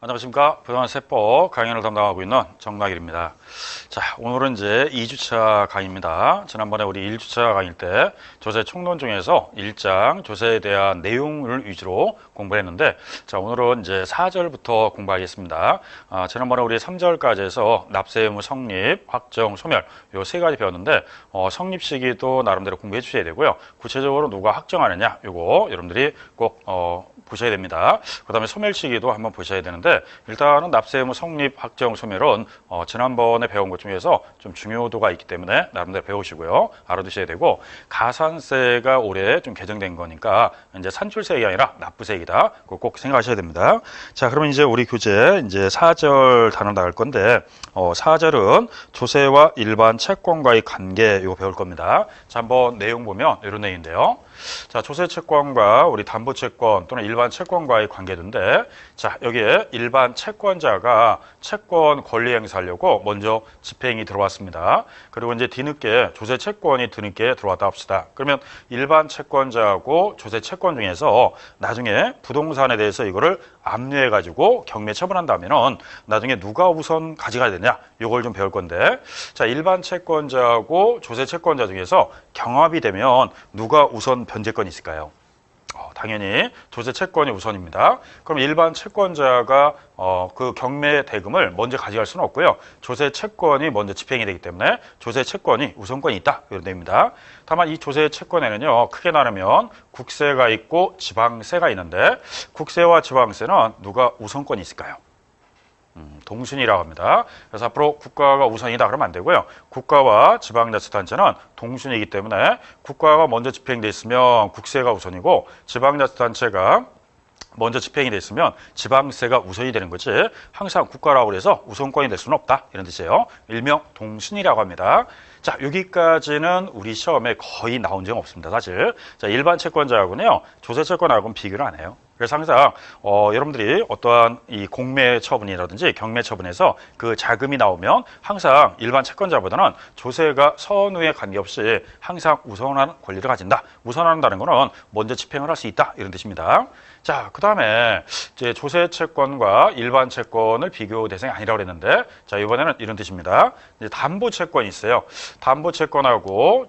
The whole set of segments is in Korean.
안녕하십니까. 부동산 세법 강연을 담당하고 있는 정낙일입니다. 자, 오늘은 이제 2주차 강의입니다. 지난번에 우리 1주차 강의 때 조세 총론 중에서 1장 조세에 대한 내용을 위주로 공부했는데, 자, 오늘은 이제 4절부터 공부하겠습니다. 지난번에 우리 3절까지 해서 납세 의무 성립, 확정, 소멸 요 세 가지 배웠는데, 성립 시기도 나름대로 공부해 주셔야 되고요. 구체적으로 누가 확정하느냐 요거 여러분들이 꼭 보셔야 됩니다. 그 다음에 소멸 시기도 한번 보셔야 되는데, 일단은 납세 의무 성립, 확정, 소멸은 지난번에 배운 것 중에서 좀 중요도가 있기 때문에 나름대로 배우시고요. 알아두셔야 되고, 가산세가 올해 좀 개정된 거니까 이제 산출세가 아니라 납부세이다. 그거 꼭 생각하셔야 됩니다. 자, 그러면 이제 우리 교재 이제 4절 단어 나갈 건데, 4절은 조세와 일반 채권과의 관계 이거 배울 겁니다. 자, 한번 내용 보면 이런 내용인데요. 자, 조세 채권과 우리 담보 채권 또는 일반 채권과의 관계인데, 자, 여기에 일반 채권자가 채권 권리 행사하려고 먼저 집행이 들어왔습니다. 그리고 이제 뒤늦게 조세 채권이 뒤늦게 들어왔다 합시다. 그러면 일반 채권자하고 조세 채권 중에서 나중에 부동산에 대해서 이거를 압류해 가지고 경매 처분한다면은 나중에 누가 우선 가져가야 되냐 이걸 좀 배울 건데, 자, 일반 채권자하고 조세 채권자 중에서 경합이 되면 누가 우선 변제권이 있을까요? 당연히 조세 채권이 우선입니다. 그럼 일반 채권자가 그 경매 대금을 먼저 가져갈 수는 없고요. 조세 채권이 먼저 집행이 되기 때문에 조세 채권이 우선권이 있다 이런 내용입니다. 다만 이 조세 채권에는요, 크게 나누면 국세가 있고 지방세가 있는데, 국세와 지방세는 누가 우선권이 있을까요? 동순이라고 합니다. 그래서 앞으로 국가가 우선이다 그러면 안 되고요. 국가와 지방자치단체는 동순이기 때문에 국가가 먼저 집행돼 있으면 국세가 우선이고, 지방자치단체가 먼저 집행이 돼 있으면 지방세가 우선이 되는 거지, 항상 국가라고 해서 우선권이 될 수는 없다 이런 뜻이에요. 일명 동순이라고 합니다. 자, 여기까지는 우리 시험에 거의 나온 적 없습니다, 사실. 자, 일반 채권자하고는요, 조세 채권하고는 비교를 안 해요. 그래서 항상 여러분들이 어떠한 이 공매 처분이라든지 경매 처분에서 그 자금이 나오면 항상 일반 채권자보다는 조세가 선후에 관계없이 항상 우선하는 권리를 가진다. 우선한다는 거는 먼저 집행을 할 수 있다 이런 뜻입니다. 자, 그 다음에 이제 조세 채권과 일반 채권을 비교 대상이 아니라고 그랬는데, 자, 이번에는 이런 뜻입니다. 이제 담보 채권이 있어요. 담보 채권하고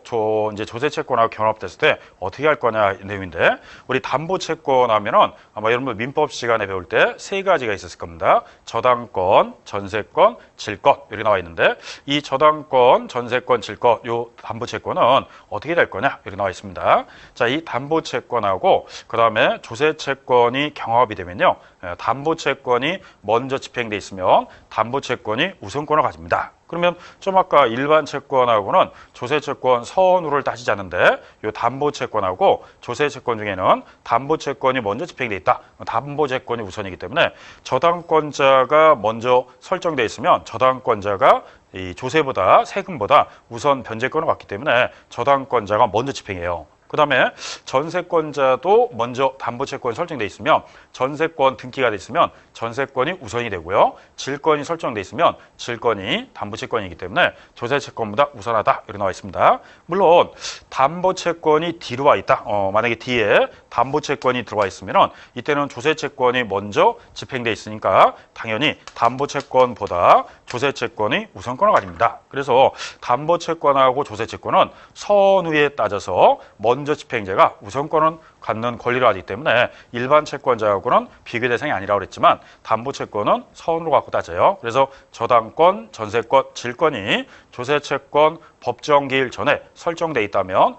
이제 조세 채권하고 결합됐을 때 어떻게 할 거냐 이 내용인데, 우리 담보 채권 하면은 아마 여러분 민법 시간에 배울 때 세 가지가 있었을 겁니다. 저당권, 전세권, 질권 이렇게 나와 있는데, 이 저당권, 전세권, 질권 요 담보 채권은 어떻게 될 거냐 이렇게 나와 있습니다. 자, 이 담보 채권하고 그 다음에 조세 채권이 경합이 되면요, 담보 채권이 먼저 집행돼 있으면 담보 채권이 우선권을 가집니다. 그러면 좀 아까 일반 채권하고는 조세 채권 선후를 따지지 않는데, 이 담보 채권하고 조세 채권 중에는 담보 채권이 먼저 집행돼 있다. 담보 채권이 우선이기 때문에 저당권자가 먼저 설정돼 있으면 저당권자가 이 조세보다 세금보다 우선 변제권을 갖기 때문에 저당권자가 먼저 집행해요. 그 다음에 전세권자도 먼저 담보채권이 설정돼 있으면 전세권 등기가 돼 있으면 전세권이 우선이 되고요. 질권이 설정돼 있으면 질권이 담보채권이기 때문에 조세채권보다 우선하다 이렇게 나와 있습니다. 물론 담보채권이 뒤로 와 있다. 만약에 뒤에 담보채권이 들어와 있으면 이때는 조세채권이 먼저 집행돼 있으니까 당연히 담보채권보다 조세채권이 우선권을 가집니다. 그래서 담보채권하고 조세채권은 선후에 따져서 먼저 집행자가 우선권을 갖는 권리를 가지기 때문에 일반 채권자하고는 비교 대상이 아니라고 그랬지만 담보채권은 선으로 갖고 따져요. 그래서 저당권, 전세권, 질권이 조세채권 법정기일 전에 설정돼 있다면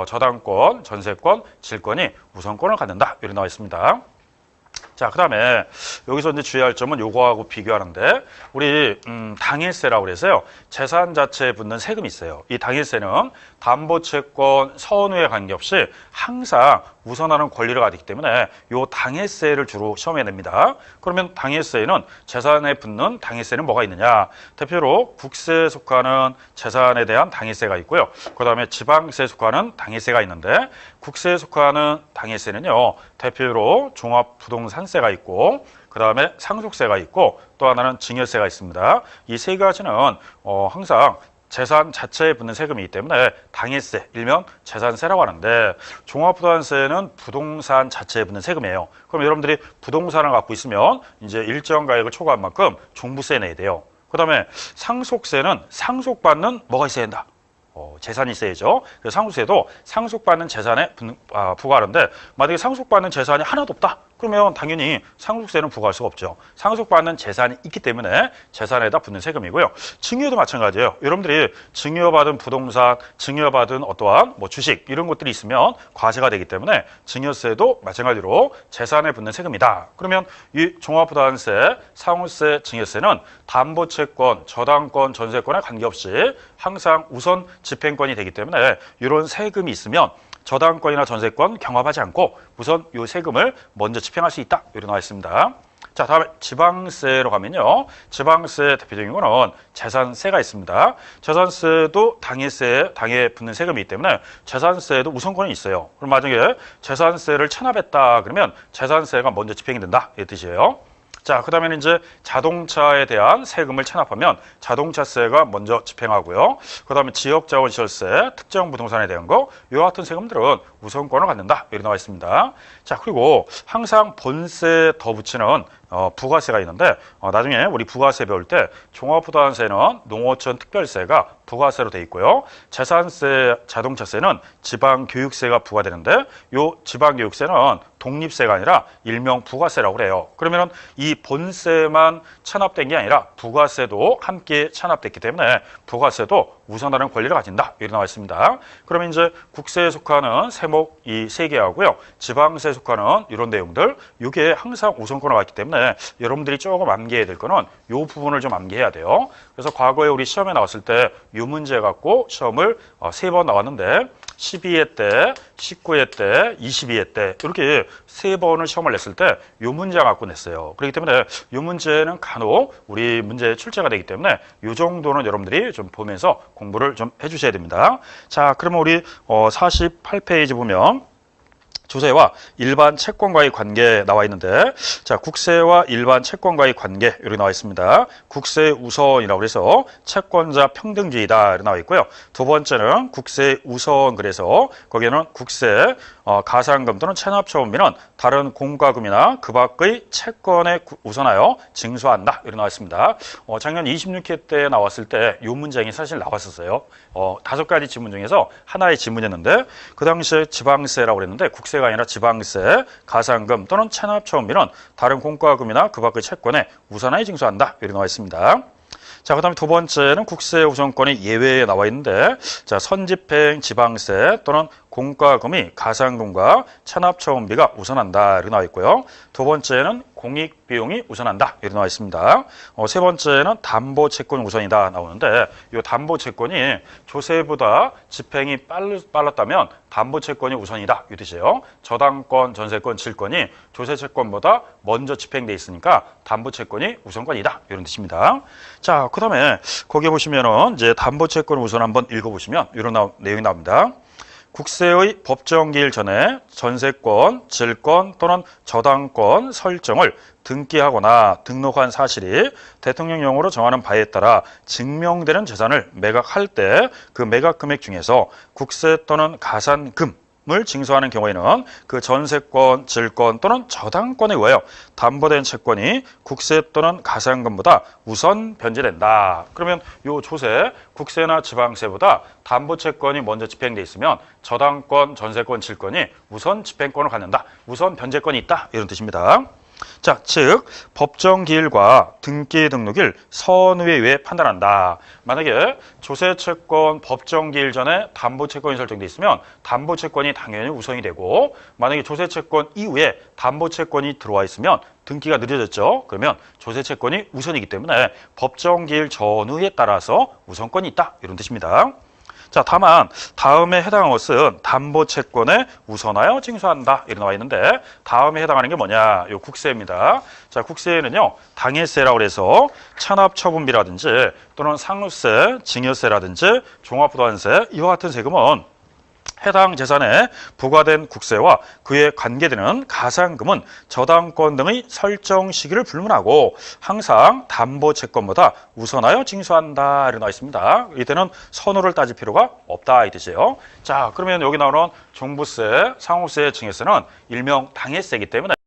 저당권, 전세권, 질권이 우선권을 갖는다 이렇게 나와 있습니다. 자, 그 다음에 여기서 이제 주의할 점은 요거하고 비교하는데, 우리 당해세라고 그래서요, 재산 자체에 붙는 세금이 있어요. 이 당해세는 담보채권 선후에 관계없이 항상 우선하는 권리를 가지기 때문에 요 당해세를 주로 시험에 냅니다. 그러면 당해세에는 재산에 붙는 당해세는 뭐가 있느냐? 대표로 국세에 속하는 재산에 대한 당해세가 있고요. 그 다음에 지방세에 속하는 당해세가 있는데, 국세에 속하는 당해세는요, 대표로 종합부동산세가 있고, 그 다음에 상속세가 있고, 또 하나는 증여세가 있습니다. 이 세 가지는 항상 재산 자체에 붙는 세금이기 때문에 당해세, 일명 재산세라고 하는데 종합부동산세는 부동산 자체에 붙는 세금이에요. 그럼 여러분들이 부동산을 갖고 있으면 이제 일정 가액을 초과한 만큼 종부세 내야 돼요. 그 다음에 상속세는 상속받는 뭐가 있어야 된다? 재산이 있어야죠. 그래서 상속세도 상속받는 재산에 부과하는데 만약에 상속받는 재산이 하나도 없다. 그러면 당연히 상속세는 부과할 수가 없죠. 상속받는 재산이 있기 때문에 재산에다 붙는 세금이고요. 증여도 마찬가지예요. 여러분들이 증여받은 부동산, 증여받은 어떠한 주식 이런 것들이 있으면 과세가 되기 때문에 증여세도 마찬가지로 재산에 붙는 세금이다. 그러면 이 종합부동산세, 상호세, 증여세는 담보채권, 저당권, 전세권에 관계없이 항상 우선 집행권이 되기 때문에 이런 세금이 있으면 저당권이나 전세권 경합하지 않고 우선 이 세금을 먼저 집행할 수 있다. 이렇게 나와 있습니다. 자, 다음에 지방세로 가면요. 지방세 대표적인 거는 재산세가 있습니다. 재산세도 당에 붙는 세금이기 때문에 재산세에도 우선권이 있어요. 그럼 만약에 재산세를 체납했다 그러면 재산세가 먼저 집행이 된다. 이 뜻이에요. 자, 그 다음에는 이제 자동차에 대한 세금을 체납하면 자동차세가 먼저 집행하고요. 그 다음에 지역자원시설세, 특정 부동산에 대한 거, 이와 같은 세금들은 우선권을 갖는다. 이렇게 나와 있습니다. 자, 그리고 항상 본세 더 붙이는 부가세가 있는데 나중에 우리 부가세 배울 때 종합부동산세는 농어촌 특별세가 부가세로 돼 있고요. 재산세, 자동차세는 지방교육세가 부과되는데 이 지방교육세는 독립세가 아니라 일명 부가세라고 그래요. 그러면 이 본세만 체납된 게 아니라 부가세도 함께 체납됐기 때문에 부가세도 우선하는 권리를 가진다. 이렇게 나와 있습니다. 그러면 이제 국세에 속하는 세목 이 세 개하고요. 지방세에 속하는 이런 내용들 이게 항상 우선권을 갖기 때문에 여러분들이 조금 암기해야 될 거는 이 부분을 좀 암기해야 돼요. 그래서 과거에 우리 시험에 나왔을 때 이 문제 갖고 시험을 3번 나왔는데 12회 때, 19회 때, 22회 때 이렇게 3번을 시험을 냈을 때 이 문제 갖고 냈어요. 그렇기 때문에 이 문제는 간혹 우리 문제 출제가 되기 때문에 이 정도는 여러분들이 좀 보면서 공부를 좀 해주셔야 됩니다. 자, 그러면 우리 48페이지 보면 조세와 일반 채권과의 관계 나와 있는데 자, 국세와 일반 채권과의 관계 이렇게 나와 있습니다. 국세 우선이라고 해서 채권자 평등주의다 이렇게 나와 있고요. 두 번째는 국세 우선 그래서 거기에는 국세 가산금 또는 체납처분비는 다른 공과금이나 그 밖의 채권에 우선하여 징수한다 이렇게 나와 있습니다. 작년 26회 때 나왔을 때 이 문장이 사실 나왔었어요. 5가지 지문 중에서 하나의 지문이었는데 그 당시에 지방세라고 그랬는데 국세가 아니라 지방세, 가산금 또는 체납처분비는 다른 공과금이나 그 밖의 채권에 우선하여 징수한다 이렇게 나와 있습니다. 자, 그 다음에 두 번째는 국세 우선권이 예외에 나와 있는데 자, 선집행 지방세 또는 공과금이 가산금과 체납처분비가 우선한다 이렇게 나와 있고요. 두 번째는 공익비용이 우선한다 이렇게 나와 있습니다. 세 번째는 담보채권 우선이다 나오는데 이 담보채권이 조세보다 집행이 빨랐다면 담보채권이 우선이다 이 뜻이에요. 저당권, 전세권, 질권이 조세채권보다 먼저 집행돼 있으니까 담보채권이 우선권이다 이런 뜻입니다. 자, 그 다음에 거기 보시면은 이제 담보채권 우선 한번 읽어보시면 이런 내용이 나옵니다. 국세의 법정기일 전에 전세권, 질권 또는 저당권 설정을 등기하거나 등록한 사실이 대통령령으로 정하는 바에 따라 증명되는 재산을 매각할 때 그 매각 금액 중에서 국세 또는 가산금 을 징수하는 경우에는 그 전세권, 질권 또는 저당권에 의하여 담보된 채권이 국세 또는 가산금보다 우선 변제된다. 그러면 이 조세, 국세나 지방세보다 담보채권이 먼저 집행돼 있으면 저당권, 전세권, 질권이 우선 집행권을 갖는다. 우선 변제권이 있다. 이런 뜻입니다. 자, 즉 법정기일과 등기 등록일 선의에 의해 판단한다. 만약에 조세채권 법정기일 전에 담보채권이 설정돼 있으면 담보채권이 당연히 우선이 되고 만약에 조세채권 이후에 담보채권이 들어와 있으면 등기가 늦어졌죠. 그러면 조세채권이 우선이기 때문에 법정기일 전후에 따라서 우선권이 있다. 이런 뜻입니다. 자, 다만 다음에 해당한 것은 담보채권에 우선하여 징수한다 이렇게 나와 있는데 다음에 해당하는 게 뭐냐? 요 국세입니다. 자, 국세에는요 당해세라고 해서 체납처분비라든지 또는 상속세, 증여세라든지 종합부동산세 이와 같은 세금은 해당 재산에 부과된 국세와 그에 관계되는 가산금은 저당권 등의 설정 시기를 불문하고 항상 담보 채권보다 우선하여 징수한다 이렇게 나와 있습니다. 이때는 선호를 따질 필요가 없다 이 뜻이에요. 자, 그러면 여기 나오는 종부세, 상호세 층에서는 일명 당해세이기 때문에